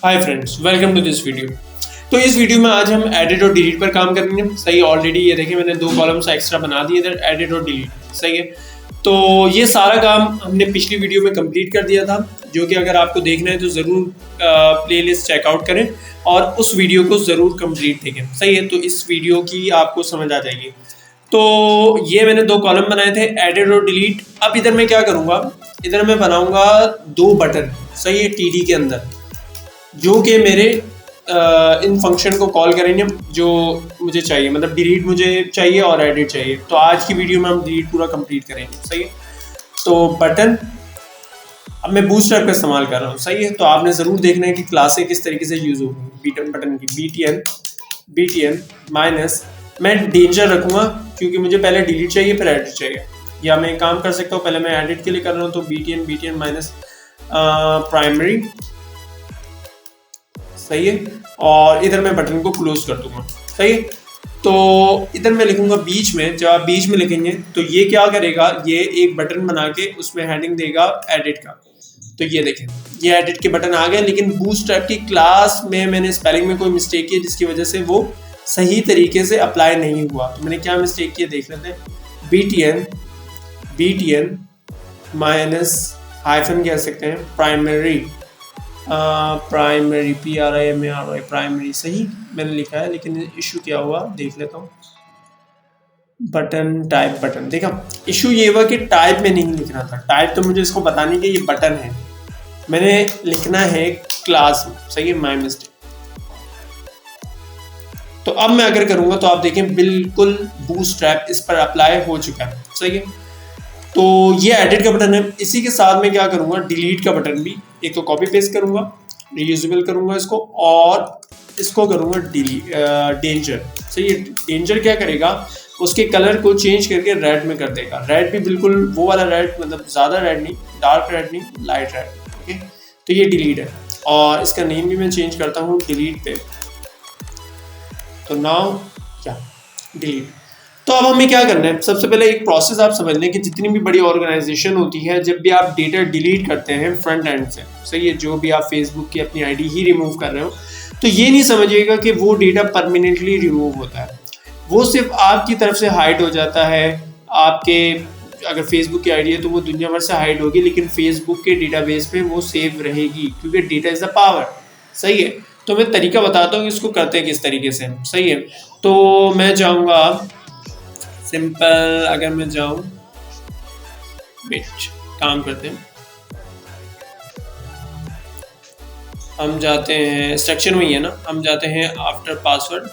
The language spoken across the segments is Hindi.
Hi friends, welcome to this video. तो इस वीडियो में आज हम एडिट और डिलीट पर काम करेंगे। सही, ऑलरेडी ये देखिए मैंने 2 कॉलम्स एक्स्ट्रा बना दिए इधर, एडिट और डिलीट। सही है, तो ये सारा काम हमने पिछली वीडियो में कंप्लीट कर दिया था, जो कि अगर आपको देखना है तो ज़रूर प्लेलिस्ट चेकआउट करें और उस वीडियो को ज़रूर कंप्लीट देखें। सही है, तो इस वीडियो की आपको समझ आ जाएगी। तो ये मैंने 2 कॉलम बनाए थे, एडिट और डिलीट। अब इधर मैं क्या करूँगा, इधर मैं बनाऊँगा 2 बटन। सही है, टीडी के अंदर, जो कि मेरे इन फंक्शन को कॉल करेंगे जो मुझे चाहिए, मतलब डिलीट मुझे चाहिए और एडिट चाहिए। तो आज की वीडियो में हम डिलीट पूरा कंप्लीट करेंगे। सही है, तो बटन, अब मैं बूटस्ट्रैप का इस्तेमाल कर रहा हूँ। सही है, तो आपने ज़रूर देखना है कि क्लासें किस तरीके से यूज़ होगी बटन की। btn माइनस, मैं डेंजर रखूँगा क्योंकि मुझे पहले डिलीट चाहिए फिर एडिट चाहिए। या मैं काम कर सकता हूँ, पहले मैं एडिट के लिए कर रहा हूँ, तो btn माइनस प्राइमरी। सही है, और इधर मैं बटन को क्लोज कर दूंगा। सही है, तो इधर मैं लिखूंगा बीच में। जब आप बीच में लिखेंगे तो ये क्या करेगा, ये एक बटन बना के उसमें हेडिंग देगा एडिट का। तो ये देखें, ये एडिट के बटन आ गए, लेकिन बूटस्ट्रैप की क्लास में मैंने स्पेलिंग में कोई मिस्टेक की जिसकी वजह से वो सही तरीके से अप्लाई नहीं हुआ। तो मैंने क्या मिस्टेक की देख लेते हैं। btn माइनस हाइफन कह सकते हैं प्राइमरी, प्राइमरी प्राइमरी। सही मैंने लिखा है, लेकिन इशू क्या हुआ देख लेता हूँ। बटन टाइप बटन, देखा इशू ये हुआ कि टाइप में नहीं लिखना था। टाइप तो मुझे इसको बताने के ये बटन है, मैंने लिखना है क्लास में। सही है, माय मिस्टेक। तो अब मैं अगर करूँगा तो आप देखें बिल्कुल बूटस्ट्रैप इस पर अप्लाई हो चुका है। सही है, तो ये एडिट का बटन है। इसी के साथ मैं क्या करूँगा, डिलीट का बटन भी एक तो कॉपी पेस्ट करूँगा, रीयूजेबल करूँगा इसको, और इसको करूँगा डेंजर। सही है, डेंजर क्या करेगा, उसके कलर को चेंज करके रेड में कर देगा। रेड भी बिल्कुल वो वाला रेड, मतलब ज़्यादा रेड नहीं, डार्क रेड नहीं, लाइट रेड। ओके, तो ये डिलीट है, और इसका नेम भी मैं चेंज करता हूँ डिलीट पे। तो नाउ क्या डिलीट। तो अब हमें क्या करना है, सबसे पहले एक प्रोसेस आप समझ लें कि जितनी भी बड़ी ऑर्गेनाइजेशन होती है, जब भी आप डेटा डिलीट करते हैं फ्रंट एंड से, सही है, जो भी आप फेसबुक की अपनी आईडी ही रिमूव कर रहे हो, तो ये नहीं समझिएगा कि वो डेटा परमानेंटली रिमूव होता है। वो सिर्फ आपकी तरफ से हाइड हो जाता है। आपके अगर फेसबुक की आईडी है तो वो दुनिया भर से हाइड होगी, लेकिन फेसबुक के डेटाबेस पे वो सेव रहेगी, क्योंकि डेटा इज़ द पावर। सही है, तो मैं तरीका बताता हूँ इसको करते हैं किस तरीके से। सही है, तो मैं जाऊँगा सिंपल, अगर मैं जाऊं, काम करते हैं, हम जाते हैं स्ट्रक्चर में ही है ना, हम जाते हैं आफ्टर पासवर्ड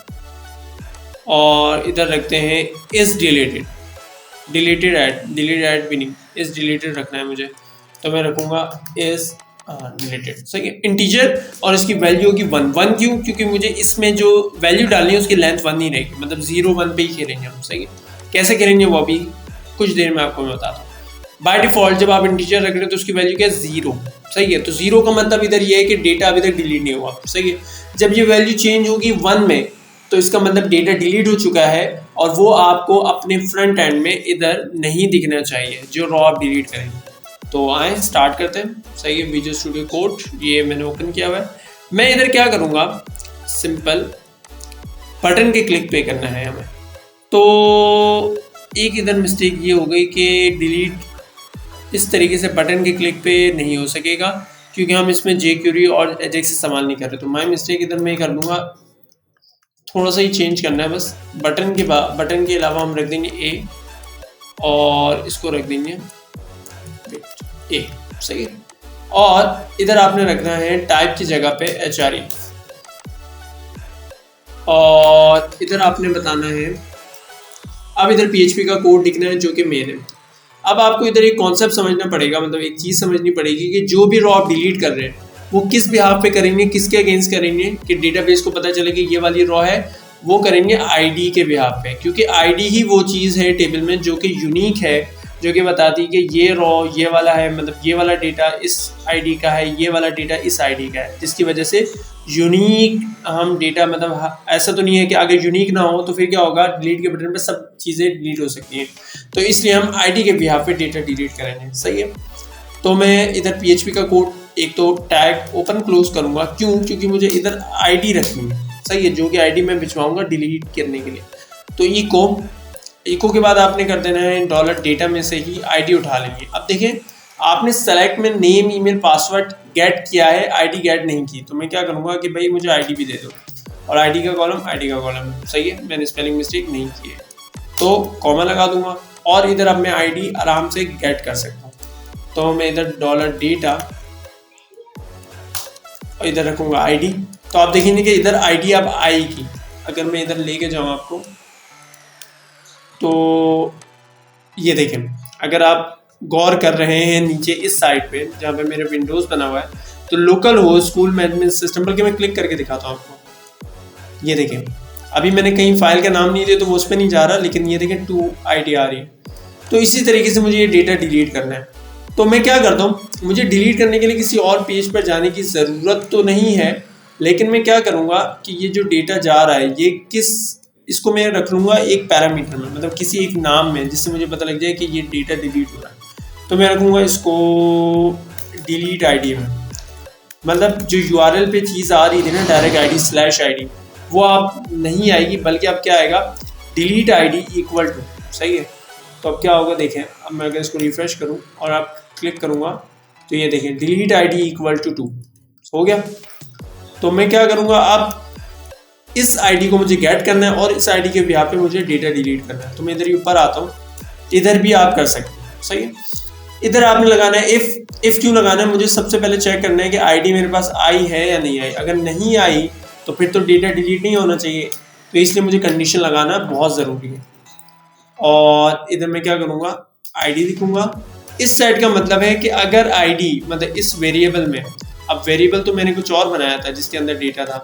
और इधर रखते हैं इज डिलीटेड ऐड भी नहीं, इज डिलीटेड रखना है मुझे, तो मैं रखूंगा इज डिलीटेड। सही है, इंटीजर, और इसकी वैल्यू होगी 1 क्यों, क्योंकि मुझे इसमें जो वैल्यू डालनी है उसकी लेंथ 1 नहीं रहेगी, मतलब 0 1 पे ही खेलेंगे हम। सही है, कैसे करेंगे वो अभी कुछ देर में आपको मैं बताता हूँ। बाय डिफॉल्ट जब आप इंटीजर रख रहे हो तो उसकी वैल्यू क्या है, 0। सही है, तो 0 का मतलब इधर ये है कि डेटा अभी तक डिलीट नहीं हुआ। सही है, जब ये वैल्यू चेंज होगी 1 में, तो इसका मतलब डेटा डिलीट हो चुका है, और वो आपको अपने फ्रंट एंड में इधर नहीं दिखना चाहिए जो रॉ आप डिलीट करेंगे। तो आए स्टार्ट करते हैं। सही है, विजुअल स्टूडियो कोड ये मैंने ओपन किया हुआ है। मैं इधर क्या करूँगा, सिंपल बटन के क्लिक पे करना है हमें। तो एक इधर मिस्टेक ये हो गई कि डिलीट इस तरीके से बटन के क्लिक पे नहीं हो सकेगा, क्योंकि हम इसमें jQuery और ajax इस्तेमाल नहीं कर रहे। तो माय मिस्टेक इधर मैं कर दूंगा, थोड़ा सा ही चेंज करना है बस। बटन के अलावा हम रख देंगे a, और इसको रख देंगे a। सही है, और इधर आपने रखना है टाइप की जगह पे HRE, और इधर आपने बताना है, अब इधर PHP का कोड लिखना है जो कि मेन है। अब आपको इधर एक कॉन्सेप्ट समझना पड़ेगा, मतलब एक चीज़ समझनी पड़ेगी कि जो भी रॉ आप डिलीट कर रहे हैं वो किस बिहाफ पे करेंगे, किसके अगेंस्ट करेंगे, कि डेटाबेस को पता चले कि ये वाली रॉ है, वो करेंगे आईडी के बिहाफ पे, क्योंकि आईडी ही वो चीज़ है टेबल में जो कि यूनिक है, जो कि बताती है कि ये रॉ ये वाला है, मतलब ये वाला डेटा इस आईडी का है, ये वाला डेटा इस आईडी का है, जिसकी वजह से यूनिक हम डेटा, मतलब ऐसा तो नहीं है कि अगर यूनिक ना हो तो फिर क्या होगा, डिलीट के बटन पे सब चीज़ें डिलीट हो सकती हैं। तो इसलिए हम आईडी के बिहाफ पे डेटा डिलीट करेंगे। सही है, तो मैं इधर PHP का कोड एक तो टैग ओपन क्लोज करूँगा, क्यों? क्योंकि मुझे इधर आईडी रखनी है, सही है, जो कि आईडी मैं भिजवाऊँगा डिलीट करने के लिए। तो इको के बाद आपने कर देना है डॉलर डेटा में से ही आईडी उठा लेंगे। अब देखें, आपने सेलेक्ट में नेम ईमेल पासवर्ड गेट किया है, आईडी गेट नहीं की, तो मैं क्या करूँगा कि भाई मुझे आईडी भी दे दो, और आईडी का कॉलम सही है, मैंने स्पेलिंग मिस्टेक नहीं की है, तो कॉमा लगा दूंगा, और इधर अब मैं आईडी आराम से गेट कर सकता हूँ। तो मैं इधर डॉलर डेटा और इधर रखूँगा आईडी। तो आप देखेंगे कि इधर आईडी अब आएगी। अगर मैं इधर लेके जाऊँ आपको, तो ये देखें, अगर आप गौर कर रहे हैं नीचे इस साइड पे जहाँ पे मेरे विंडोज़ बना हुआ है, तो local host school management system, बल्कि मैं क्लिक करके दिखाता हूँ आपको। ये देखें, अभी मैंने कहीं फाइल का नाम नहीं दिया तो वो उस पर नहीं जा रहा, लेकिन ये देखें 2 आईडी आ रही है। तो इसी तरीके से मुझे ये डेटा डिलीट करना है। तो मैं क्या करता हूँ, मुझे डिलीट करने के लिए किसी और पेज पर जाने की ज़रूरत तो नहीं है, लेकिन मैं क्या करूँगा कि ये जो डेटा जा रहा है ये इसको मैं रख लूँगा एक पैरामीटर में, मतलब किसी एक नाम में, जिससे मुझे पता लग जाए कि ये डेटा डिलीट हो रहा है। तो मैं रखूँगा इसको डिलीट आईडी में, मतलब जो URL पे चीज़ आ रही थी ना डायरेक्ट ID/ID, वो आप नहीं आएगी, बल्कि अब क्या आएगा, डिलीट आईडी इक्वल टू, सही है। तो अब क्या होगा देखें, अब मैं अगर इसको रिफ्रेश करूं और आप क्लिक करूंगा तो ये देखें डिलीट आईडी इक्वल टू 2 हो गया। तो मैं क्या करूंगा, अब इस आईडी को मुझे गेट करना है और इस आईडी के बिहाफ पे मुझे डेटा डिलीट करना है। तो मैं इधर ही ऊपर आता हूँ, इधर भी आप कर सकते हैं, सही है। इधर आपने लगाना है इफ़ क्यों लगाना है, मुझे सबसे पहले चेक करना है कि आईडी मेरे पास आई है या नहीं आई। अगर नहीं आई तो फिर तो डेटा डिलीट नहीं होना चाहिए, तो इसलिए मुझे कंडीशन लगाना बहुत ज़रूरी है। और इधर मैं क्या करूँगा, आईडी लिखूँगा। इस सेट का मतलब है कि अगर आईडी मतलब इस वेरिएबल में, अब वेरिएबल तो मैंने कुछ और बनाया था जिसके अंदर डेटा था,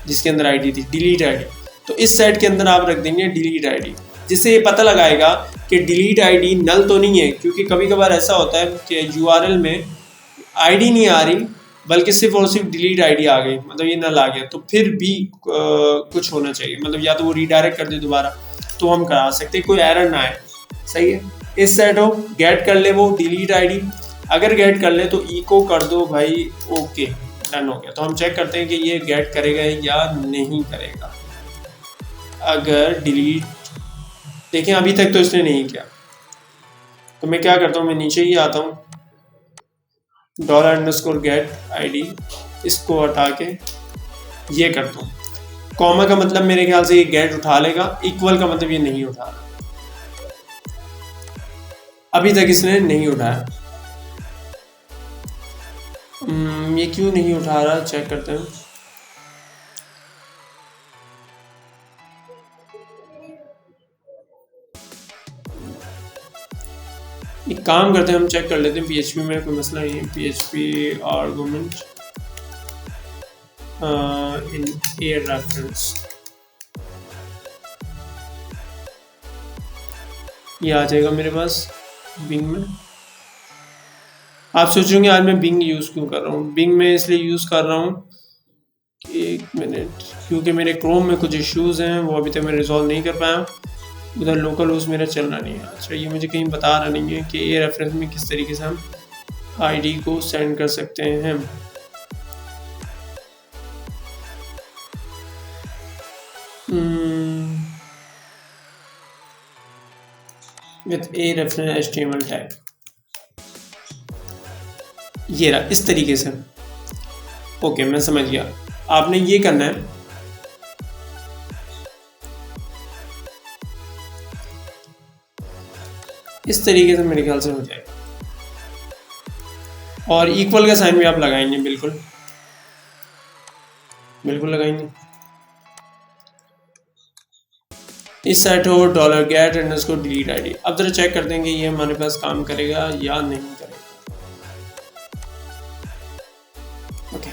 जिसके अंदर आईडी थी, डिलीट आईडी। तो इस सेट के अंदर आप रख देंगे डिलीट आईडी, जिससे ये पता लगाएगा कि डिलीट आईडी नल तो नहीं है, क्योंकि कभी कभार ऐसा होता है कि URL में आईडी नहीं आ रही बल्कि सिर्फ और सिर्फ डिलीट आईडी आ गई, मतलब ये नल आ गया, तो फिर भी कुछ होना चाहिए, मतलब या तो वो रीडायरेक्ट कर दे दोबारा, तो हम करा सकते हैं, कोई एरर ना आए, सही है। इस सेट हो गेट कर ले वो डिलीट आईडी, अगर गेट कर ले तो इको कर दो भाई ओके, डन हो गया। तो हम चेक करते हैं कि ये गेट करेगा या नहीं करेगा। अगर डिलीट, देखें अभी तक तो इसने नहीं किया, तो मैं क्या करता हूँ, मैं नीचे ही आता हूँ, $_get ID, इसको हटा के ये करता हूँ। कॉमा का मतलब मेरे ख्याल से ये गेट उठा लेगा, इक्वल का मतलब ये नहीं उठा रहा, अभी तक इसने नहीं उठाया। ये क्यों नहीं उठा रहा, चेक करते हैं। एक काम करते हैं, हम चेक कर लेते हैं PHP में कोई मसला नहीं है। PHP argument in a reference, ये आ जाएगा मेरे पास बिंग में। आप सोचेंगे आज मैं बिंग यूज़ क्यों कर रहा हूँ, बिंग में इसलिए यूज़ कर रहा हूँ, एक मिनट, क्योंकि मेरे क्रोम में कुछ इश्यूज़ हैं, वो अभी तक मैं रिजॉल्व नहीं कर पाया, उधर लोकल होस्ट मेरा चल रहा नहीं है। अच्छा, ये मुझे कहीं बता रहा नहीं है कि ये रेफरेंस में किस तरीके से हम आईडी को सेंड कर सकते हैं। With a reference HTML tag, ये रहा इस तरीके से। ओके, मैं समझ गया। आपने ये करना है, इस तरीके से मेरे ख्याल से हो जाएगा, और इक्वल का साइन भी आप लगाएंगे, बिल्कुल बिल्कुल लगाएंगे। इस सेट हो $get_delete ID। अब जरा चेक कर देंगे ये हमारे पास काम करेगा या नहीं करेगा। ओके,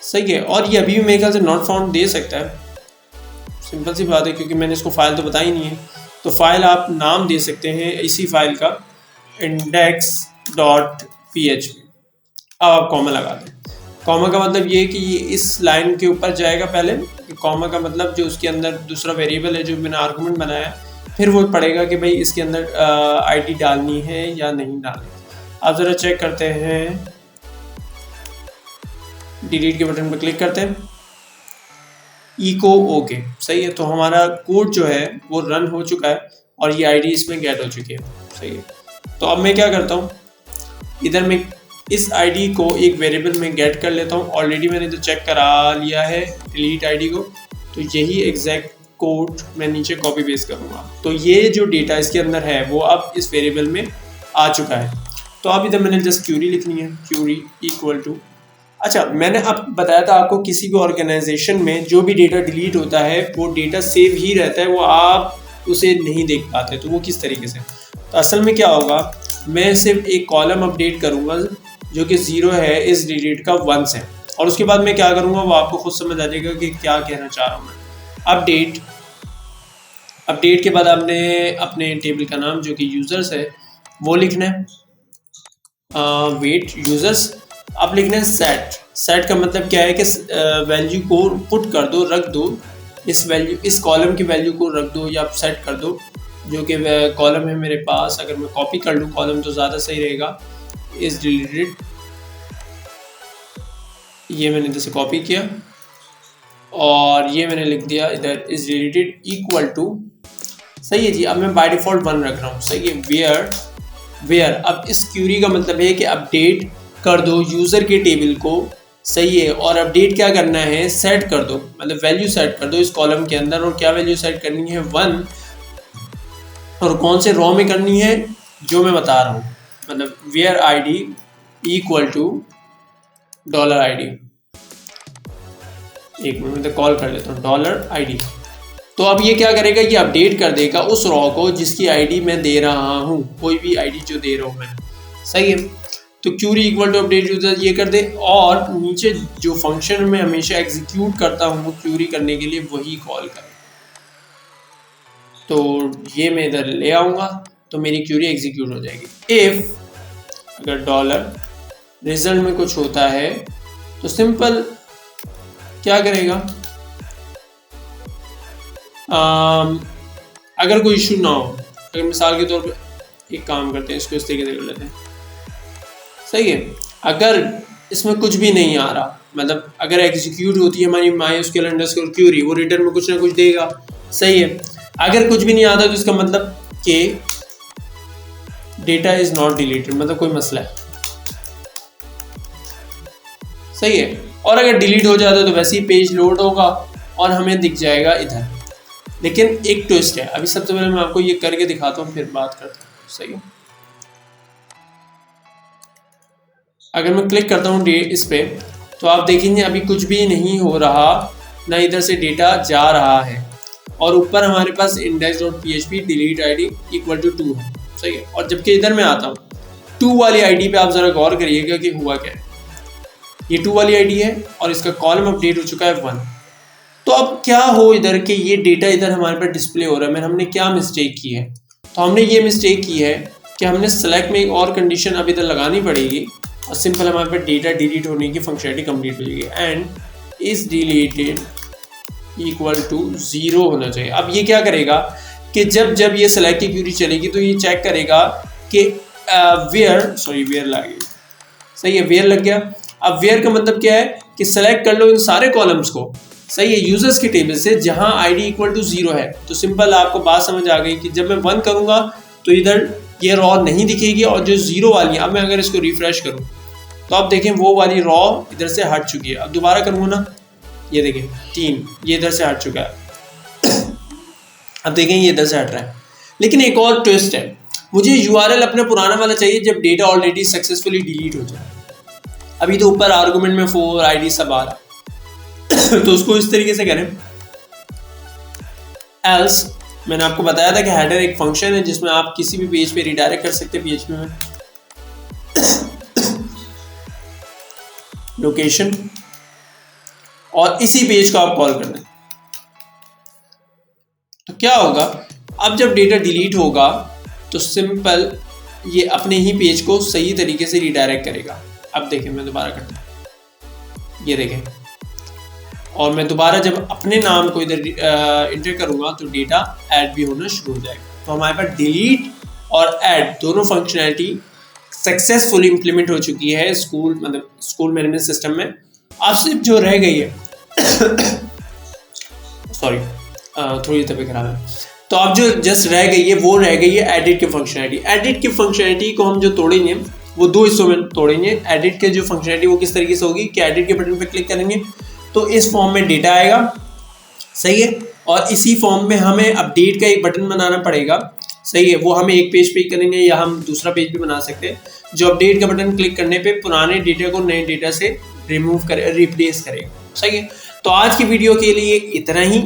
सही है। और ये अभी भी मेरे ख्याल से नॉट फाउंड दे सकता है, सिंपल सी बात है, क्योंकि मैंने इसको फाइल तो बताई नहीं है। तो फाइल आप नाम दे सकते हैं इसी फाइल का, index.php। अब आप कॉमा लगा दें। कॉमा का मतलब ये कि ये इस लाइन के ऊपर जाएगा पहले, कॉमा का मतलब जो उसके अंदर दूसरा वेरिएबल है जो मैंने आर्गुमेंट बनाया है, फिर वो पढ़ेगा कि भाई इसके अंदर आईडी डालनी है या नहीं डालनी। आप ज़रा चेक करते हैं, डिलीट के बटन पर क्लिक करते हैं, इको ओके, सही है। तो हमारा कोड जो है वो रन हो चुका है और ये आईडी इसमें गेट हो चुकी है, सही है। तो अब मैं क्या करता हूँ, इधर मैं इस आईडी को एक वेरिएबल में गेट कर लेता हूँ। ऑलरेडी मैंने तो चेक करा लिया है डिलीट आईडी को, तो यही एग्जैक्ट कोड मैं नीचे कॉपी पेस्ट करूँगा। तो ये जो डेटा इसके अंदर है वो अब इस वेरिएबल में आ चुका है। तो अब इधर मैंने जस्ट क्यूरी लिखनी है, क्यूरी इक्वल टू, अच्छा मैंने अब बताया था आपको किसी भी ऑर्गेनाइजेशन में जो भी डेटा डिलीट होता है वो डेटा सेव ही रहता है, वो आप उसे नहीं देख पाते। तो वो किस तरीके से, तो असल में क्या होगा, मैं सिर्फ एक कॉलम अपडेट करूँगा जो कि 0 है, इस डिलीट का 1 है, और उसके बाद मैं क्या करूँगा वो आपको खुद समझ आ जाएगा कि क्या कहना चाह रहा हूँ मैं। अपडेट के बाद आपने अपने टेबल का नाम जो कि यूज़र्स है वो लिखना है, वेट यूज़र्स। आप लिखना है सेट का मतलब क्या है कि वैल्यू को पुट कर दो, रख दो, इस कॉलम की वैल्यू को रख दो या सेट कर दो, जो कि कॉलम है मेरे पास। अगर मैं कॉपी कर लूँ कॉलम तो ज़्यादा सही रहेगा, इस डिलीटेड, ये मैंने इधर से कॉपी किया और ये मैंने लिख दिया इधर इस डिलीटेड इक्वल टू, सही है जी। अब मैं बाय डिफ़ॉल्ट 1 रख रहा हूँ, सही है। वेयर अब इस क्यूरी का मतलब है कि अपडेट कर दो यूज़र के टेबल को, सही है। और अपडेट क्या करना है, सेट कर दो, मतलब वैल्यू सेट कर दो इस कॉलम के अंदर। और क्या वैल्यू सेट करनी है, 1, और कौन से रॉ में करनी है जो मैं बता रहा हूँ, मतलब where ID equal to $id। एक मिनट में कॉल कर लेता हूँ $id। तो अब ये क्या करेगा, ये अपडेट कर देगा उस रॉ को जिसकी आईडी मैं दे रहा हूँ, कोई भी आईडी जो दे रहा हूँ मैं, सही है। तो query equal to update user ये कर दे, और नीचे जो फंक्शन में हमेशा एग्जीक्यूट करता हूँ क्यूरी करने के लिए वही कॉल करे। तो ये मैं इधर ले आऊँगा तो मेरी क्यूरी एग्जीक्यूट हो जाएगी। इफ़ अगर $रिजल्ट में कुछ होता है तो सिंपल क्या करेगा, अगर कोई इशू ना हो, अगर मिसाल के तौर पे एक काम करते हैं, इसको इस तरीके से कर लेते हैं, सही है। अगर इसमें कुछ भी नहीं आ रहा, मतलब अगर एग्जीक्यूट होती है हमारी MySQL अंडरस्कोर क्यूरी, वो रिटर्न में कुछ ना कुछ देगा, सही है। अगर कुछ भी नहीं आता तो इसका मतलब कि डेटा इज नॉट डिलीटेड, मतलब कोई मसला है, सही है। और अगर डिलीट हो जाता तो वैसे ही पेज लोड होगा और हमें दिख जाएगा इधर। लेकिन एक ट्विस्ट है, अभी सबसे पहले मैं आपको ये करके दिखाता हूँ फिर बात करता हूँ, सही है। अगर मैं क्लिक करता हूँ इस पे तो आप देखेंगे अभी कुछ भी नहीं हो रहा, ना इधर से डेटा जा रहा है, और ऊपर हमारे पास index.php delete ID equal to 2 है, सही है। और जबकि इधर मैं आता हूँ 2 वाली आईडी पे, आप ज़रा गौर करिएगा कि हुआ क्या है। ये 2 वाली आईडी है और इसका कॉलम अपडेट हो चुका है 1। तो अब क्या हो इधर कि ये डेटा इधर हमारे पास डिस्प्ले हो रहा है, हमने क्या मिस्टेक की है, तो हमने ये मिस्टेक की है कि हमने सेलेक्ट में एक और कंडीशन अब इधर लगानी पड़ेगी और सिंपल हमारे पास डेटा डिलीट होने की फंक्शनलिटी कंप्लीट हो जाएगी। And is deleted equal to 0 होना चाहिए। अब ये क्या करेगा कि जब जब ये सेलेक्ट की क्यूरी चलेगी तो ये चेक करेगा कि वेयर लग गया, सही है, वेयर लग गया। अब वेयर का मतलब क्या है कि सेलेक्ट कर लो इन सारे कॉलम्स को, सही है, यूजर्स के टेबल से जहां आईडी इक्वल टू 0 है। तो सिंपल आपको बात समझ आ गई कि जब मैं 1 करूंगा तो इधर ये रॉ नहीं दिखेगी, और जो 0 वाली है, अब मैं अगर इसको रिफ्रेश करूं तो आप देखें वो वाली रॉ इधर से हट चुकी है। अब दोबारा करूंगा ना, ये देखें 3, ये इधर से हट चुका है। अब देखें ये इधर से हट रहा है। लेकिन एक और ट्विस्ट है, मुझे URL अपना पुराना वाला चाहिए जब डेटा ऑलरेडी सक्सेसफुली डिलीट हो जाए। अभी तो ऊपर आर्गुमेंट में 4 ID सब आ रहा है। तो उसको इस तरीके से करें, एल्स मैंने आपको बताया था कि हेडर एक फंक्शन है जिसमें आप किसी भी पेज पे रिडायरेक्ट कर सकते हैं PHP में। लोकेशन, और इसी पेज को आप कॉल कर दें। तो क्या होगा, अब जब डेटा डिलीट होगा तो सिंपल ये अपने ही पेज को सही तरीके से रिडायरेक्ट करेगा। अब देखें मैं दोबारा करता हूँ, ये देखें, और मैं दोबारा जब अपने नाम को इधर इंटर करूँगा तो डेटा ऐड भी होना शुरू हो जाएगा। तो हमारे पास डिलीट और ऐड दोनों फंक्शनैलिटी सक्सेसफुली इम्प्लीमेंट हो चुकी है स्कूल मतलब स्कूल मैनेजमेंट सिस्टम में। अब सिर्फ जो रह गई है सॉरी थोड़ी तबीयत खराब है, तो अब जो जस्ट रह गई है वो रह गई है एडिट की फंक्शनैलिटी। एडिट की फंक्शनैलिटी को हम जो तोड़ेंगे वो दो हिस्सों में तोड़ेंगे। एडिट के जो फंक्शनैलिटी वो किस तरीके से होगी कि एडिट के बटन पर क्लिक करेंगे तो इस फॉर्म में डेटा आएगा, सही है, और इसी फॉर्म में हमें अपडेट का एक बटन बनाना पड़ेगा, सही है। वो हम एक पेज पे करेंगे या हम दूसरा पेज भी बना सकते हैं, जो अपडेट का बटन क्लिक करने पे पुराने डेटा को नए डेटा से रिमूव करे, रिप्लेस करेगा, सही है। तो आज की वीडियो के लिए इतना ही।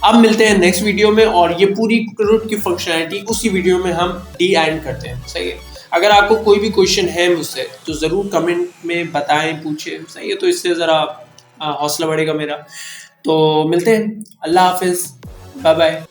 अब मिलते हैं नेक्स्ट वीडियो में और ये पूरी रूट की फंक्शनैलिटी उसी वीडियो में हम डी एंड करते हैं, सही है। अगर आपको कोई भी क्वेश्चन है मुझसे तो ज़रूर कमेंट में बताएं, पूछें, सही है। तो इससे ज़रा हौसला बढ़ेगा मेरा। तो मिलते हैं, अल्लाह हाफिज़, बाय बाय।